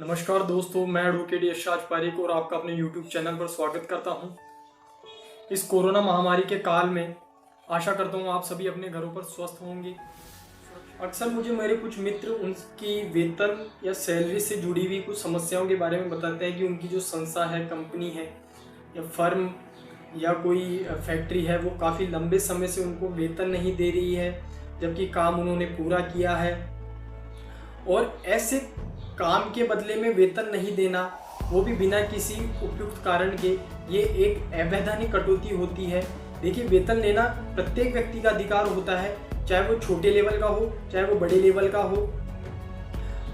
नमस्कार दोस्तों, मैं एडवोकेट यशराज पारिक और आपका अपने YouTube चैनल पर स्वागत करता हूं। इस कोरोना महामारी के काल में आशा करता हूं आप सभी अपने घरों पर स्वस्थ होंगे। अक्सर मुझे मेरे कुछ मित्र उनकी वेतन या सैलरी से जुड़ी हुई कुछ समस्याओं के बारे में बताते हैं कि उनकी जो संस्था है, कंपनी है या फर्म या कोई फैक्ट्री है, वो काफ़ी लंबे समय से उनको वेतन नहीं दे रही है, जबकि काम उन्होंने पूरा किया है। और ऐसे काम के बदले में वेतन नहीं देना, वो भी बिना किसी उपयुक्त कारण के, ये एक अवैधानिक कटौती होती है। देखिए, वेतन लेना प्रत्येक व्यक्ति का अधिकार होता है, चाहे वो छोटे लेवल का हो चाहे वो बड़े लेवल का हो।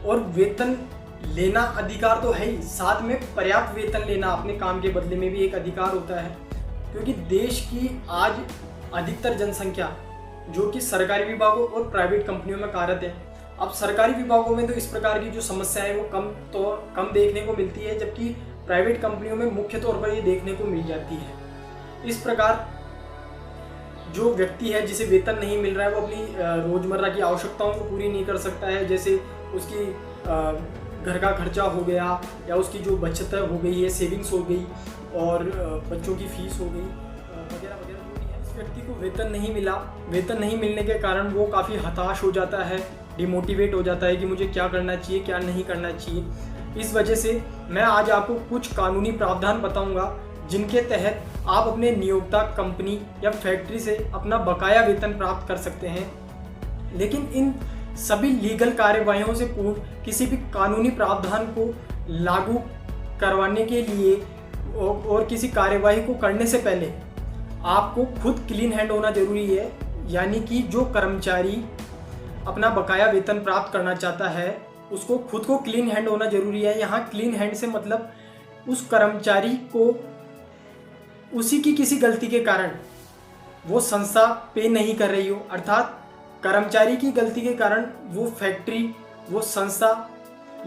और वेतन लेना अधिकार तो है ही, साथ में पर्याप्त वेतन लेना अपने काम के बदले में भी एक अधिकार होता है। क्योंकि देश की आज अधिकतर जनसंख्या जो कि सरकारी विभागों और प्राइवेट कंपनियों में कार्यरत है। अब सरकारी विभागों में तो इस प्रकार की जो समस्या है वो कम देखने को मिलती है, जबकि प्राइवेट कंपनियों में मुख्य तौर पर ये देखने को मिल जाती है। इस प्रकार जो व्यक्ति है जिसे वेतन नहीं मिल रहा है, वो अपनी रोजमर्रा की आवश्यकताओं को पूरी नहीं कर सकता है, जैसे उसकी घर का खर्चा हो गया या उसकी जो बचत हो गई है, सेविंग्स हो गई और बच्चों की फीस हो गई वगैरह वगैरह। जो भी है, इस व्यक्ति को वेतन नहीं मिला, वेतन नहीं मिलने के कारण वो काफ़ी हताश हो जाता है, डिमोटिवेट हो जाता है कि मुझे क्या करना चाहिए क्या नहीं करना चाहिए। इस वजह से मैं आज आपको कुछ कानूनी प्रावधान बताऊंगा जिनके तहत आप अपने नियोक्ता, कंपनी या फैक्ट्री से अपना बकाया वेतन प्राप्त कर सकते हैं। लेकिन इन सभी लीगल कार्यवाहियों से पूर्व किसी भी कानूनी प्रावधान को लागू करवाने के लिए और किसी कार्यवाही को करने से पहले आपको खुद क्लीन हैंड होना जरूरी है। यानी कि जो कर्मचारी अपना बकाया वेतन प्राप्त करना चाहता है, उसको खुद को क्लीन हैंड होना जरूरी है। यहाँ क्लीन हैंड से मतलब उस कर्मचारी को उसी की किसी गलती के कारण वो संस्था पे नहीं कर रही हो, अर्थात कर्मचारी की गलती के कारण वो फैक्ट्री, वो संस्था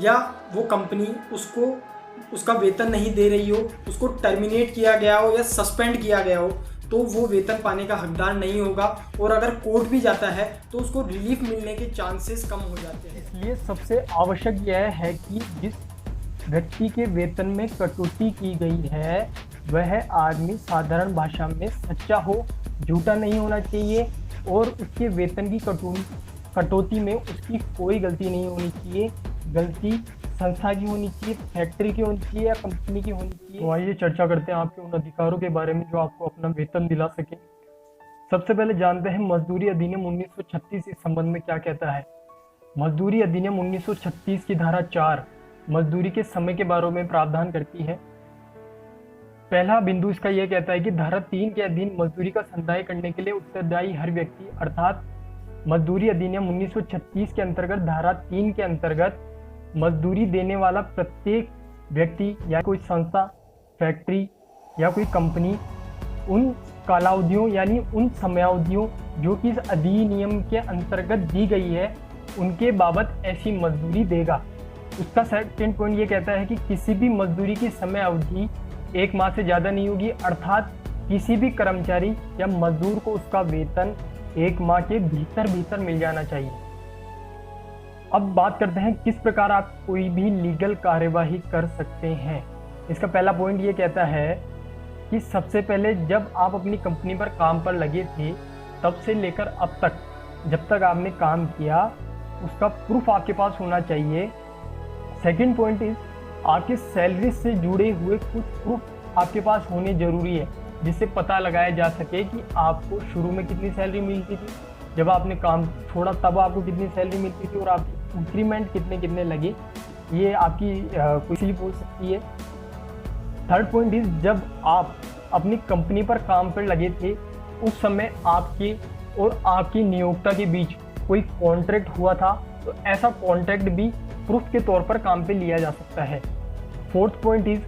या वो कंपनी उसको उसका वेतन नहीं दे रही हो, उसको टर्मिनेट किया गया हो या सस्पेंड किया गया हो, तो वो वेतन पाने का हकदार नहीं होगा। और अगर कोर्ट भी जाता है तो उसको रिलीफ मिलने के चांसेस कम हो जाते हैं। इसलिए सबसे आवश्यक यह है कि जिस व्यक्ति के वेतन में कटौती की गई है वह आदमी साधारण भाषा में सच्चा हो, झूठा नहीं होना चाहिए और उसके वेतन की कटौती में उसकी कोई गलती नहीं होनी चाहिए। गलती संस्था की होनी चाहिए, फैक्ट्री की होनी चाहिए या कंपनी की होनी चाहिए। तो आइए चर्चा करते हैं आपके उन अधिकारों के बारे में जो आपको अपना वेतन दिला सके। सबसे पहले जानते हैं मजदूरी अधिनियम 1936 इस संबंध में क्या कहता है। मजदूरी अधिनियम 1936 की धारा 4 मजदूरी के समय के बारे में प्रावधान करती है। पहला बिंदु इसका यह कहता है कि धारा 3 के अधीन मजदूरी का संदाय करने के लिए उत्तरदायी हर व्यक्ति, अर्थात मजदूरी अधिनियम 1936 के अंतर्गत धारा 3 के अंतर्गत मजदूरी देने वाला प्रत्येक व्यक्ति या कोई संस्था, फैक्ट्री या कोई कंपनी उन कालावधियों यानी उन समयावधियों जो कि इस अधिनियम के अंतर्गत दी गई है उनके बाबत ऐसी मजदूरी देगा। उसका सेकंड पॉइंट ये कहता है कि किसी भी मजदूरी की समय अवधि 1 माह से ज़्यादा नहीं होगी, अर्थात किसी भी कर्मचारी या मजदूर को उसका वेतन 1 माह के भीतर मिल जाना चाहिए। अब बात करते हैं किस प्रकार आप कोई भी लीगल कार्यवाही कर सकते हैं। इसका पहला पॉइंट ये कहता है कि सबसे पहले जब आप अपनी कंपनी पर काम पर लगे थे तब से लेकर अब तक जब तक आपने काम किया उसका प्रूफ आपके पास होना चाहिए। सेकंड पॉइंट इज आपके सैलरी से जुड़े हुए कुछ प्रूफ आपके पास होने जरूरी है जिससे पता लगाया जा सके कि आपको शुरू में कितनी सैलरी मिलती थी, जब आपने काम छोड़ा तब आपको कितनी सैलरी मिलती थी और आपकी इंक्रीमेंट कितने लगे। ये आपकी कोई स्लिप हो सकती है। थर्ड पॉइंट इज जब आप अपनी कंपनी पर काम पर लगे थे उस समय आपके और आपकी नियोक्ता के बीच कोई कॉन्ट्रैक्ट हुआ था, तो ऐसा कॉन्ट्रैक्ट भी प्रूफ के तौर पर काम पे लिया जा सकता है। फोर्थ पॉइंट इज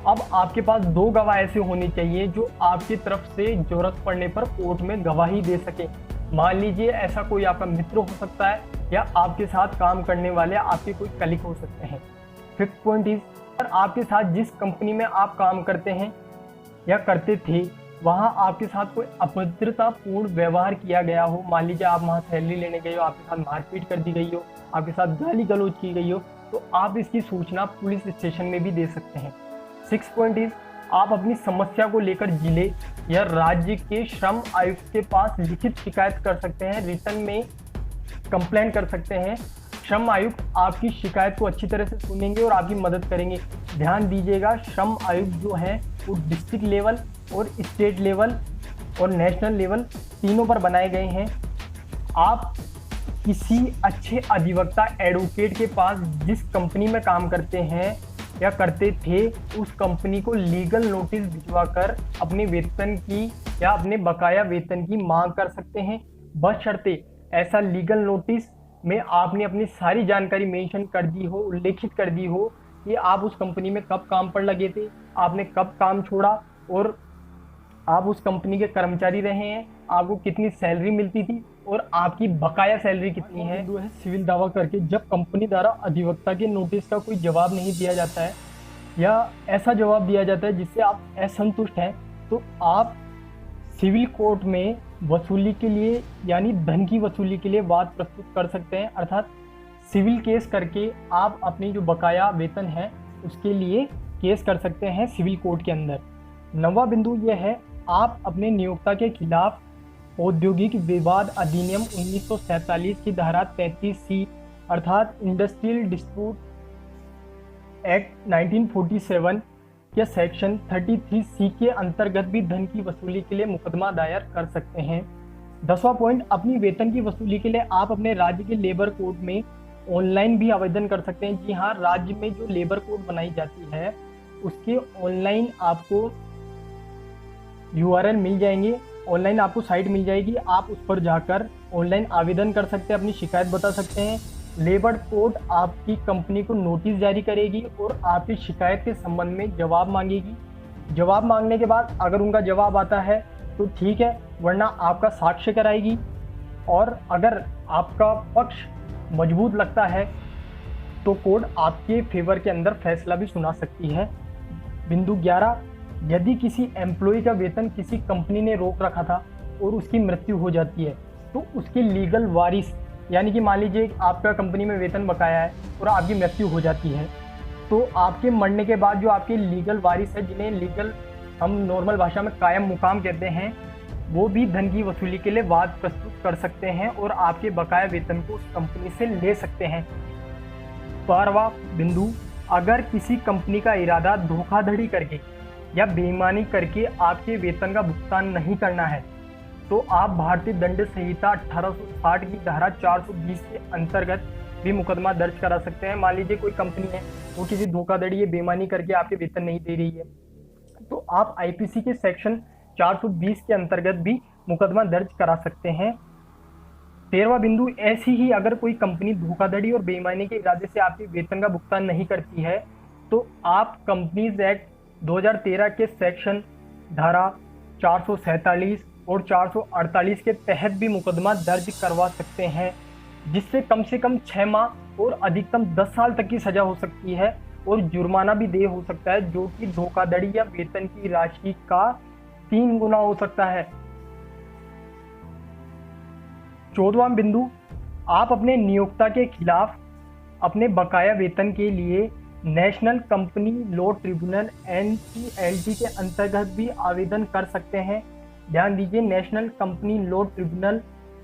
अब आपके पास 2 गवाह ऐसे होने चाहिए जो आपकी तरफ से जरूरत पड़ने पर कोर्ट में गवाही दे सके। मान लीजिए ऐसा कोई आपका मित्र हो सकता है या आपके साथ काम करने वाले आपके कोई कलीग हो सकते हैं। फिफ्थ पॉइंट इज आपके साथ जिस कंपनी में आप काम करते हैं या करते थे वहां आपके साथ कोई अभद्रतापूर्ण व्यवहार किया गया हो, मान लीजिए आप वहां सैलरी लेने गए हो, आपके साथ मारपीट कर दी गई हो, आपके साथ गाली गलौज की गई हो, तो आप इसकी सूचना पुलिस स्टेशन में भी दे सकते हैं। 6 पॉइंट इज, आप अपनी समस्या को लेकर जिले या राज्य के श्रम आयुक्त के पास लिखित शिकायत कर सकते हैं, रिटर्न में कंप्लेंट कर सकते हैं। श्रम आयुक्त आपकी शिकायत को अच्छी तरह से सुनेंगे और आपकी मदद करेंगे। ध्यान दीजिएगा, श्रम आयुक्त जो है वो डिस्ट्रिक्ट लेवल और स्टेट लेवल और नेशनल लेवल तीनों पर बनाए गए हैं। आप किसी अच्छे अधिवक्ता एडवोकेट के पास जिस कंपनी में काम करते हैं या करते थे, उस कंपनी को लीगल नोटिस भिजवाकर अपने वेतन की या अपने बकाया वेतन की मांग कर सकते हैं, बशर्ते ऐसा लीगल नोटिस में आपने अपनी सारी जानकारी मेंशन कर दी हो, उल्लेखित कर दी हो कि आप उस कंपनी में कब काम पर लगे थे, आपने कब काम छोड़ा और आप उस कंपनी के कर्मचारी रहे हैं, आपको कितनी सैलरी मिलती थी और आपकी बकाया सैलरी कितनी है। जो है सिविल दावा करके जब कंपनी द्वारा अधिवक्ता के नोटिस का कोई जवाब नहीं दिया जाता है या ऐसा जवाब दिया जाता है जिससे आप असंतुष्ट हैं, तो आप सिविल कोर्ट में वसूली के लिए यानी धन की वसूली के लिए वाद प्रस्तुत कर सकते हैं, अर्थात सिविल केस करके आप अपनी जो बकाया वेतन है उसके लिए केस कर सकते हैं सिविल कोर्ट के अंदर। 9वां बिंदु यह है, आप अपने नियोक्ता के खिलाफ औद्योगिक विवाद अधिनियम 1947 की धारा 33C अर्थात इंडस्ट्रियल डिस्प्यूट एक्ट 1947 के सेक्शन 33C के अंतर्गत भी धन की वसूली के लिए मुकदमा दायर कर सकते हैं। 10वां पॉइंट, अपनी वेतन की वसूली के लिए आप अपने राज्य के लेबर कोड में ऑनलाइन भी आवेदन कर सकते हैं। जी हाँ, राज्य में जो लेबर कोड बनाई जाती है उसके ऑनलाइन आपको URL मिल जाएंगे, ऑनलाइन आपको साइट मिल जाएगी, आप उस पर जाकर ऑनलाइन आवेदन कर सकते हैं, अपनी शिकायत बता सकते हैं। लेबर कोर्ट आपकी कंपनी को नोटिस जारी करेगी और आपकी शिकायत के संबंध में जवाब मांगेगी। जवाब मांगने के बाद अगर उनका जवाब आता है तो ठीक है, वरना आपका साक्ष्य कराएगी और अगर आपका पक्ष मजबूत लगता है तो कोर्ट आपके फेवर के अंदर फैसला भी सुना सकती है। बिंदु 11, यदि किसी एम्प्लॉय का वेतन किसी कंपनी ने रोक रखा था और उसकी मृत्यु हो जाती है तो उसके लीगल वारिस, यानी कि मान लीजिए आपका कंपनी में वेतन बकाया है और आपकी मृत्यु हो जाती है, तो आपके मरने के बाद जो आपके लीगल वारिस है, जिन्हें लीगल हम नॉर्मल भाषा में कायम मुकाम कहते हैं, वो भी धन की वसूली के लिए वाद प्रस्तुत कर सकते हैं और आपके बकाया वेतन को उस कंपनी से ले सकते हैं। 12वां बिंदु, अगर किसी कंपनी का इरादा धोखाधड़ी करके या बेईमानी करके आपके वेतन का भुगतान नहीं करना है तो आप भारतीय दंड संहिता 1860 की धारा 420 के अंतर्गत भी मुकदमा दर्ज करा सकते हैं। मान लीजिए कोई कंपनी है वो किसी धोखाधड़ी या बेईमानी करके आपके वेतन नहीं दे रही है तो आप IPC के सेक्शन 420 के अंतर्गत भी मुकदमा दर्ज करा सकते हैं। 13वां बिंदु, ऐसी ही अगर कोई कंपनी धोखाधड़ी और बेईमानी के इरादे से आपके वेतन का भुगतान नहीं करती है तो आप कंपनीज एक्ट 2013 के सेक्शन धारा 447 और 448 के तहत भी मुकदमा दर्ज करवा सकते हैं, जिससे कम से कम 6 माह और अधिकतम 10 साल तक की सजा हो सकती है और जुर्माना भी देय हो सकता है, जो कि धोखाधड़ी या वेतन की राशि का 3 गुना हो सकता है। 14वां बिंदु, आप अपने नियोक्ता के खिलाफ अपने बकाया वेतन के लिए national company law tribunal NCLT के अंतर्गत भी आवेदन कर सकते हैं। ध्यान दीजिए, national company law tribunal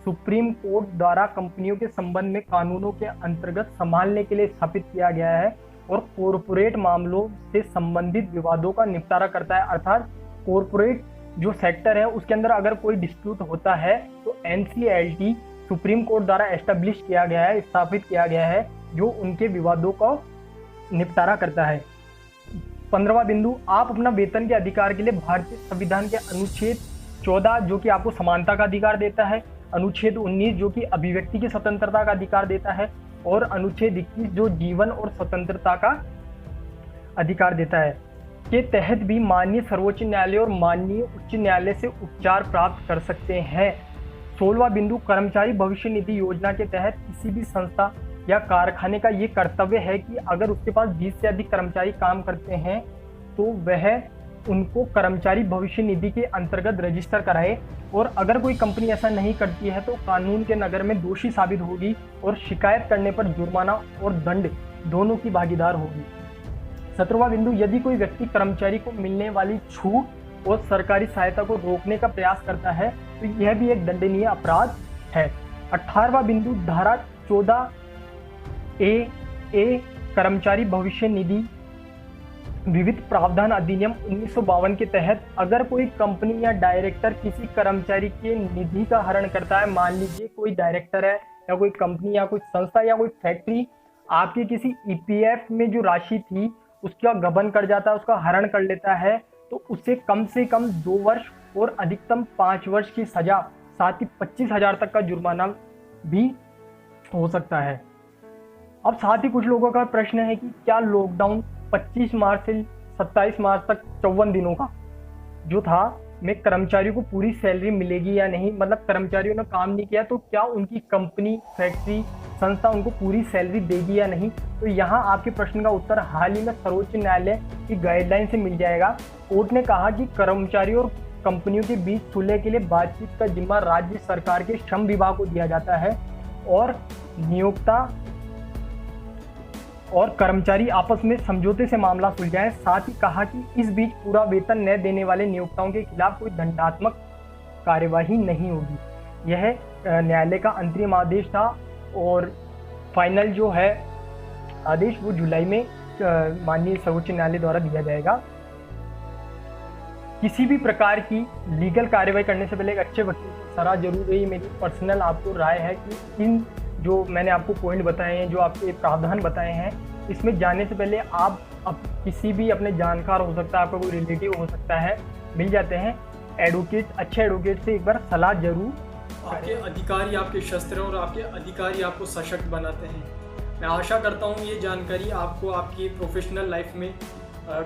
supreme court द्वारा कंपनियों के संबंध में कानूनों के अंतर्गत संभालने के लिए स्थापित किया गया है और कॉरपोरेट मामलों से संबंधित विवादों का निपटारा करता है। अर्थात कॉरपोरेट जो सेक्टर है उसके अंदर अगर कोई डिस्प्यूट होता है तो NCLT सुप्रीम कोर्ट द्वारा एस्टेब्लिश किया गया है, स्थापित किया गया है, जो उनके विवादों का निपटारा करता है। 15वां बिंदु, आप अपना वेतन के अधिकार के लिए भारतीय संविधान के अनुच्छेद 14 जो कि आपको समानता का अधिकार देता है, अनुच्छेद 19 जो कि अभिव्यक्ति की स्वतंत्रता का अधिकार देता है और अनुच्छेद 21 जो जीवन और स्वतंत्रता का अधिकार देता है, के तहत भी माननीय सर्वोच्च न्यायालय और माननीय उच्च न्यायालय से उपचार प्राप्त कर सकते हैं। 16वां बिंदु, कर्मचारी भविष्य निधि योजना के तहत किसी भी संस्था या कारखाने का ये कर्तव्य है कि अगर उसके पास 20 से अधिक कर्मचारी काम करते हैं तो वह उनको कर्मचारी भविष्य निधि के अंतर्गत रजिस्टर कराए, और अगर कोई कंपनी ऐसा नहीं करती है तो कानून के नगर में दोषी साबित होगी और शिकायत करने पर जुर्माना और दंड दोनों की भागीदार होगी। 17वां बिंदु, यदि कोई व्यक्ति कर्मचारी को मिलने वाली छूट और सरकारी सहायता को रोकने का प्रयास करता है तो यह भी एक दंडनीय अपराध है। 18वां बिंदु, धारा 14A कर्मचारी भविष्य निधि विविध प्रावधान अधिनियम 1952 के तहत अगर कोई कंपनी या डायरेक्टर किसी कर्मचारी के निधि का हरण करता है, मान लीजिए कोई डायरेक्टर है या कोई कंपनी या कोई संस्था या कोई फैक्ट्री आपके किसी ईपीएफ में जो राशि थी उसका गबन कर जाता है, उसका हरण कर लेता है, तो उसे कम से कम 2 वर्ष और अधिकतम 5 वर्ष की सजा, साथ ही 25,000 तक का जुर्माना भी हो सकता है। अब साथ ही कुछ लोगों का प्रश्न है कि क्या लॉकडाउन 25 मार्च से 27 मार्च तक 54 दिनों का जो था में कर्मचारियों को पूरी सैलरी मिलेगी या नहीं, मतलब कर्मचारियों ने काम नहीं किया तो क्या उनकी कंपनी, फैक्ट्री, संस्था उनको पूरी सैलरी देगी या नहीं। तो यहाँ आपके प्रश्न का उत्तर हाल ही में सर्वोच्च न्यायालय की गाइडलाइन से मिल जाएगा। कोर्ट ने कहा कि कर्मचारियों और कंपनियों के बीच सुलह के लिए बातचीत का जिम्मा राज्य सरकार के श्रम विभाग को दिया जाता है और नियोक्ता और कर्मचारी आपस में समझौते से मामला सुलझाएं। साथ ही कहा कि इस बीच पूरा वेतन न देने वाले नियोक्ताओं के खिलाफ कोई दंडात्मक कार्यवाही नहीं होगी। यह न्यायालय का अंतरिम आदेश था और फाइनल जो है आदेश वो जुलाई में माननीय सर्वोच्च न्यायालय द्वारा दिया जाएगा। किसी भी प्रकार की लीगल कार्रवाई करने से पहले एक अच्छे वकील की सलाह जरूर है। मेरी पर्सनल आपको राय है कि इन जो मैंने आपको पॉइंट बताए हैं, जो आपके प्रावधान बताए हैं, इसमें जाने से पहले आप किसी भी अपने जानकार हो सकता है, आपका कोई रिलेटिव हो सकता है, मिल जाते हैं एडवोकेट, अच्छे एडवोकेट से एक बार सलाह जरूर। आपके अधिकारी आपके शस्त्र और आपके अधिकारी आपको सशक्त बनाते हैं। मैं आशा करता हूँ ये जानकारी आपको आपकी प्रोफेशनल लाइफ में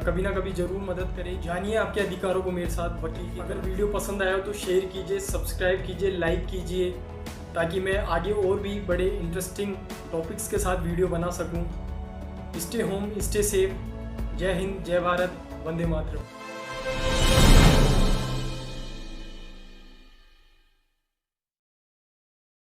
कभी ना कभी जरूर मदद करे। जानिए आपके अधिकारों को मेरे साथ वकील। अगर वीडियो पसंद आया हो तो शेयर कीजिए, सब्सक्राइब कीजिए, लाइक कीजिए, ताकि मैं आगे और भी बड़े इंटरेस्टिंग टॉपिक्स के साथ वीडियो बना सकूं। Stay home, stay safe. जय हिंद, जय भारत, वंदे मातरम।